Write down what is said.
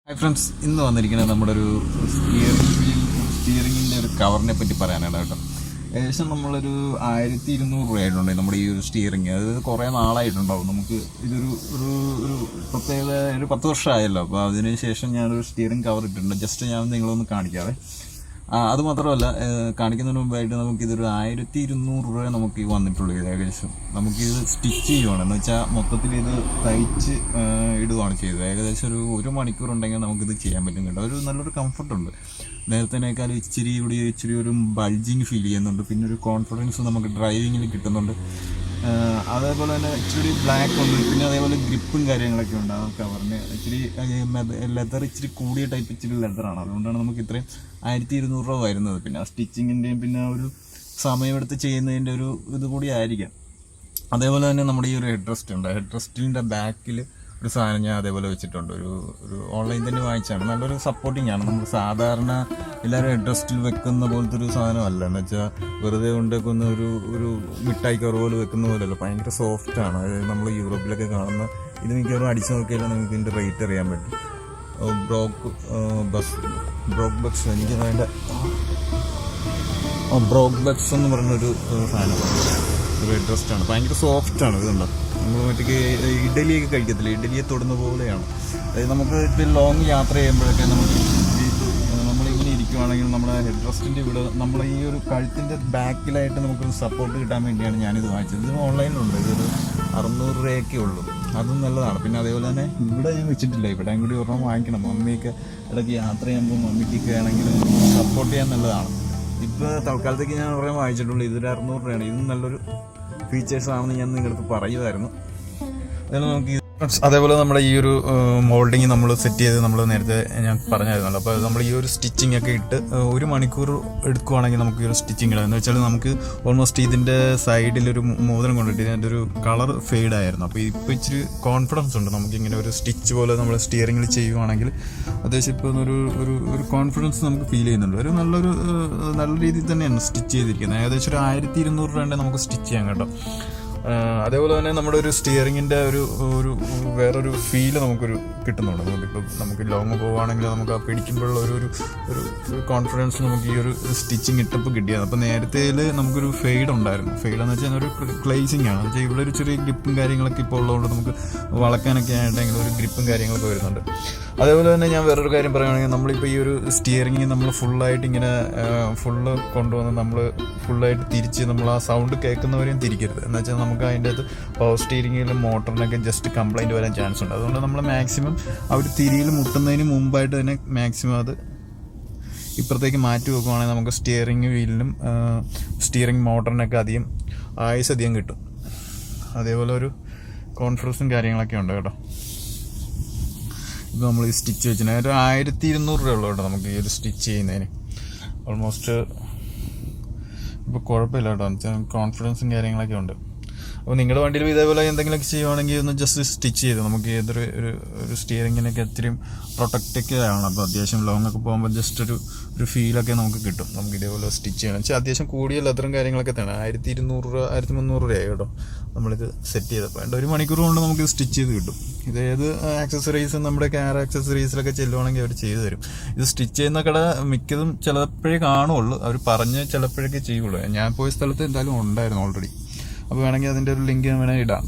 Hi friends, ഇന്ന് വന്നിരിക്കുന്നത് നമ്മുടെ ഒരു സ്റ്റിയറിങ്ങിൻ്റെ ഒരു കവറിനെ പറ്റി പറയാനാണ് കേട്ടോ. ഏകദേശം നമ്മളൊരു 1200 രൂപയായിട്ടുണ്ട് നമ്മുടെ ഈ ഒരു സ്റ്റിയറിങ്. അത് കുറേ നാളായിട്ടുണ്ടാവും. നമുക്ക് ഇതൊരു ഒരു ഒരു പ്രത്യേകത ഒരു 10 വർഷമായല്ലോ. അപ്പോൾ അതിന് ശേഷം ഞാനൊരു സ്റ്റിയറിങ് കവർ ഇട്ടിട്ടുണ്ട്. ജസ്റ്റ് ഞാൻ നിങ്ങളൊന്ന് കാണിക്കാവേ. അത് മാത്രമല്ല, കാണിക്കുന്നതിന് മുമ്പായിട്ട് നമുക്കിതൊരു 1200 രൂപ നമുക്ക് വന്നിട്ടുള്ളൂ. ഏകദേശം നമുക്കിത് സ്റ്റിച്ച് ചെയ്യുവാണ്, എന്ന് വെച്ചാൽ മൊത്തത്തിൽ ഇത് തയ്ച്ച് ഇടുകയാണ് ചെയ്തത്. ഏകദേശം ഒരു മണിക്കൂർ ഉണ്ടെങ്കിൽ നമുക്കിത് ചെയ്യാൻ പറ്റും കേട്ടോ. ഒരു നല്ലൊരു കംഫർട്ടുണ്ട്. നേരത്തേനേക്കാളും ഇച്ചിരി ഒരു ബൾജിങ് ഫീൽ ചെയ്യുന്നുണ്ട്. പിന്നെ ഒരു കോൺഫിഡൻസ് നമുക്ക് ഡ്രൈവിങ്ങിൽ കിട്ടുന്നുണ്ട്. അതേപോലെ തന്നെ ഇച്ചിരി ബ്ലാക്ക് ഉണ്ട്. പിന്നെ അതേപോലെ ഗ്രിപ്പും കാര്യങ്ങളൊക്കെ ഉണ്ട്. ആ കവറിന് ഇച്ചിരി ലെതർ ഇച്ചിരി കൂടിയ ടൈപ്പ് ഇച്ചിരി ലെതറാണ്. അതുകൊണ്ടാണ് നമുക്ക് ഇത്രയും 1200 രൂപ വരുന്നത്. പിന്നെ ആ സ്റ്റിച്ചിങ്ങിൻ്റെയും പിന്നെ ഒരു സമയമെടുത്ത് ചെയ്യുന്നതിൻ്റെ ഒരു ഇത് കൂടി ആയിരിക്കാം. അതേപോലെ തന്നെ നമ്മുടെ ഈ ഒരു ഹെഡ് റെസ്റ്റ് ഉണ്ട്. ഹെഡ് റെസ്റ്റിൻ്റെ ബാക്കിൽ ഒരു സാധനം ഞാൻ അതേപോലെ വെച്ചിട്ടുണ്ട്. ഒരു ഓൺലൈൻ തന്നെ വാങ്ങിച്ചാണ്. നല്ലൊരു സപ്പോർട്ടിങ് ആണ്. നമ്മൾ സാധാരണ എല്ലാവരും ഹെഡ് റെസ്റ്റിൽ വെക്കുന്ന പോലത്തെ ഒരു സാധനമല്ല. എന്ന് വെച്ചാൽ വെറുതെ കൊണ്ടുവെക്കുന്ന ഒരു മിഠായി കവർ പോലെ വെക്കുന്ന പോലെയല്ല. ഭയങ്കര സോഫ്റ്റാണ്. അതായത് നമ്മൾ യൂറോപ്പിലൊക്കെ കാണുന്ന ഇത് മിക്കവാറും അടിച്ചു നോക്കിയാൽ നമുക്ക് ഇതിൻ്റെ റേറ്റ് അറിയാൻ പറ്റും. ബ്രോക്ക് ബക്സ് എനിക്ക് വേണ്ട ബ്രോക്ക് ബക്സ് എന്ന് പറഞ്ഞൊരു സാധനമാണ്. ഒരു ഹെഡ് റെസ്റ്റാണ്. ഭയങ്കര സോഫ്റ്റാണ്. ഇതുണ്ടോ, നമ്മൾ മറ്റേ ഇഡലിയൊക്കെ കഴിക്കത്തില്ല, ഇഡലിയെ തൊടുന്ന പോലെയാണ്. അതായത് നമുക്ക് ഇപ്പോൾ ലോങ് യാത്ര ചെയ്യുമ്പോഴൊക്കെ നമ്മളിങ്ങനെ ഇരിക്കുവാണെങ്കിൽ നമ്മുടെ ഹെഡ് റെസ്റ്റിൻ്റെ ഇവിടെ നമ്മൾ ഈ ഒരു കഴുത്തിൻ്റെ ബാക്കിലായിട്ട് നമുക്കൊരു സപ്പോർട്ട് കിട്ടാൻ വേണ്ടിയാണ് ഞാനിത് വാങ്ങിച്ചത്. ഇത് ഓൺലൈനിലുണ്ട്. ഇതൊരു 600 രൂപയൊക്കെ ഉള്ളൂ. അതും നല്ലതാണ്. പിന്നെ അതേപോലെ തന്നെ ഇവിടെ ഞാൻ വെച്ചിട്ടില്ല. ഇവിടെ കൂടി ഒരെണ്ണം വാങ്ങിക്കണം. മമ്മിയൊക്കെ ഇടയ്ക്ക് യാത്ര ചെയ്യുമ്പോൾ മമ്മിക്കൊക്കെ ആണെങ്കിൽ സപ്പോർട്ട് ചെയ്യാൻ നല്ലതാണ്. ഇപ്പോൾ തൽക്കാലത്തേക്ക് ഞാൻ ഒരെണ്ണം വാങ്ങിച്ചിട്ടുള്ളൂ. ഇതൊരു 600 രൂപയാണ്. ഇതും നല്ലൊരു ഫീച്ചേഴ്സ് ആണെന്ന് ഞാൻ നിങ്ങൾക്ക് പറയുമായിരുന്നു. അതായത് നമുക്ക് അതേപോലെ നമ്മുടെ ഈ ഒരു മോൾഡിങ് നമ്മൾ സെറ്റ് ചെയ്ത് നമ്മൾ നേരത്തെ ഞാൻ പറഞ്ഞായിരുന്നല്ലോ. അപ്പോൾ നമ്മൾ ഈ ഒരു സ്റ്റിച്ചിങ് ഒക്കെ ഇട്ട് 1 മണിക്കൂർ എടുക്കുവാണെങ്കിൽ നമുക്ക് ഈ ഒരു സ്റ്റിച്ചിങ് ഇടാം. എന്ന് വെച്ചാൽ നമുക്ക് ഓൾമോസ്റ്റ് ഇതിൻ്റെ സൈഡിലൊരു മോതിരം കൊണ്ടിട്ട് ഇതിൻ്റെ ഒരു കളർ ഫെയ്ഡായിരുന്നു. അപ്പോൾ ഇപ്പോൾ ഇച്ചിരി കോൺഫിഡൻസ് ഉണ്ട്. നമുക്കിങ്ങനെ ഒരു സ്റ്റിച്ച് പോലെ നമ്മൾ സ്റ്റിയറിങ്ങിൽ ചെയ്യുവാണെങ്കിൽ അത്യാവശ്യം ഇപ്പോൾ ഒരു കോൺഫിഡൻസ് നമുക്ക് ഫീൽ ചെയ്യുന്നുണ്ട്. നല്ല രീതിയിൽ തന്നെയാണ് സ്റ്റിച്ച് ചെയ്തിരിക്കുന്നത്. ഏകദേശം ഒരു 1200 രൂപ നമുക്ക് സ്റ്റിച്ച് ചെയ്യാം കേട്ടോ. അതേപോലെ തന്നെ നമ്മുടെ ഒരു സ്റ്റിയറിങ്ങിൻ്റെ ഒരു വേറൊരു ഫീല് നമുക്കൊരു കിട്ടുന്നുണ്ട്. നമുക്കിപ്പോൾ നമുക്ക് ലോങ് പോവുകയാണെങ്കിൽ നമുക്ക് ആ പിടിക്കുമ്പോഴുള്ള ഒരു കോൺഫിഡൻസ് നമുക്ക് ഈ ഒരു സ്റ്റിച്ചിങ് ഇട്ടപ്പോൾ കിട്ടിയത്. അപ്പോൾ നേരത്തേൽ നമുക്കൊരു ഫെയ്ഡ് ഉണ്ടായിരുന്നു. ഫെയ്ഡ് എന്ന് വെച്ചാൽ ഒരു ക്ലേസിങ് ആണ്. എന്ന് വെച്ചാൽ ഇവിടെ ഒരു ചെറിയ ഗ്രിപ്പും കാര്യങ്ങളൊക്കെ ഇപ്പോൾ ഉള്ളതുകൊണ്ട് നമുക്ക് വളക്കാനൊക്കെ ആയിട്ടെങ്കിലും ഒരു ഗ്രിപ്പും കാര്യങ്ങളൊക്കെ വരുന്നുണ്ട്. അതേപോലെ തന്നെ ഞാൻ വേറൊരു കാര്യം പറയുകയാണെങ്കിൽ നമ്മളിപ്പോൾ ഈ ഒരു സ്റ്റിയറിങ് നമ്മൾ ഫുള്ളായിട്ട് ഇങ്ങനെ ഫുള്ള് കൊണ്ടുവന്ന് നമ്മൾ ഫുള്ളായിട്ട് തിരിച്ച് നമ്മൾ ആ സൗണ്ട് കേൾക്കുന്നവരെയും തിരിക്കരുത്. എന്ന് വെച്ചാൽ നമുക്ക് അതിൻ്റെ അകത്ത് പവർ സ്റ്റിയറിങ്ങിലും മോട്ടറിനൊക്കെ ജസ്റ്റ് കംപ്ലൈൻറ്റ് വരാൻ ചാൻസ് ഉണ്ട്. അതുകൊണ്ട് നമ്മൾ മാക്സിമം അവർ തിരിയിൽ മുട്ടുന്നതിന് മുമ്പായിട്ട് തന്നെ മാക്സിമം അത് ഇപ്പുറത്തേക്ക് മാറ്റി വെക്കുവാണെങ്കിൽ നമുക്ക് സ്റ്റിയറിങ് വീലിനും സ്റ്റിയറിങ് മോട്ടറിനൊക്കെ ആയുസ് അധികം കിട്ടും. അതേപോലെ ഒരു കോൺഫിഡൻസും കാര്യങ്ങളൊക്കെ ഉണ്ട് കേട്ടോ. ഇപ്പോൾ നമ്മൾ ഈ സ്റ്റിച്ച് വെച്ചിട്ട് ഒരു 1200 രൂപ ഉള്ളൂ കേട്ടോ നമുക്ക് ഈ ഒരു സ്റ്റിച്ച് ചെയ്യുന്നതിന്. ഓൾമോസ്റ്റ് ഇപ്പോൾ കുഴപ്പമില്ല കേട്ടോ. കോൺഫിഡൻസും കാര്യങ്ങളൊക്കെ ഉണ്ട്. അപ്പോൾ നിങ്ങളുടെ വണ്ടിയിൽ ഇതേപോലെ എന്തെങ്കിലുമൊക്കെ ചെയ്യുവാണെങ്കിൽ ഒന്ന് ജസ്റ്റ് സ്റ്റിച്ച് ചെയ്ത് നമുക്ക് ഏതൊരു ഒരു സ്റ്റിയറിങ്ങിനൊക്കെ ഒത്തിരി പ്രൊട്ടക്റ്റൊക്കെ ആണ്. അപ്പോൾ അത്യാവശ്യം ലോങ് ഒക്കെ പോകുമ്പോൾ ജസ്റ്റ് ഒരു ഫീലൊക്കെ നമുക്ക് കിട്ടും. നമുക്ക് ഇതേപോലെ സ്റ്റിച്ച് ചെയ്യണം വെച്ചാൽ അത്യാവശ്യം കൂടിയ ലെതറും കാര്യങ്ങളൊക്കെ തന്നെ 1200 രൂപ 1300 രൂപയായി കേട്ടോ നമ്മളിത് സെറ്റ് ചെയ്തപ്പോൾ. 1 മണിക്കൂർ കൊണ്ട് നമുക്ക് സ്റ്റിച്ച് ചെയ്ത് കിട്ടും. ഇത് ഏത് ആക്സസറീസും നമ്മുടെ കാർ ആക്സസറീസിലൊക്കെ ചെല്ലുവാണെങ്കിൽ അവർ ചെയ്തു തരും. ഇത് സ്റ്റിച്ച് ചെയ്യുന്ന കട മിക്കതും ചിലപ്പോഴേ കാണുള്ളൂ. അവർ പറഞ്ഞ് ചിലപ്പോഴൊക്കെ ചെയ്യുള്ളൂ. ഞാൻ പോയ സ്ഥലത്ത് എന്തായാലും ഉണ്ടായിരുന്നു ഓൾറെഡി. അപ്പോൾ വേണമെങ്കിൽ അതിൻ്റെ ഒരു ലിങ്ക് വേണമെങ്കിൽ ഇടാം.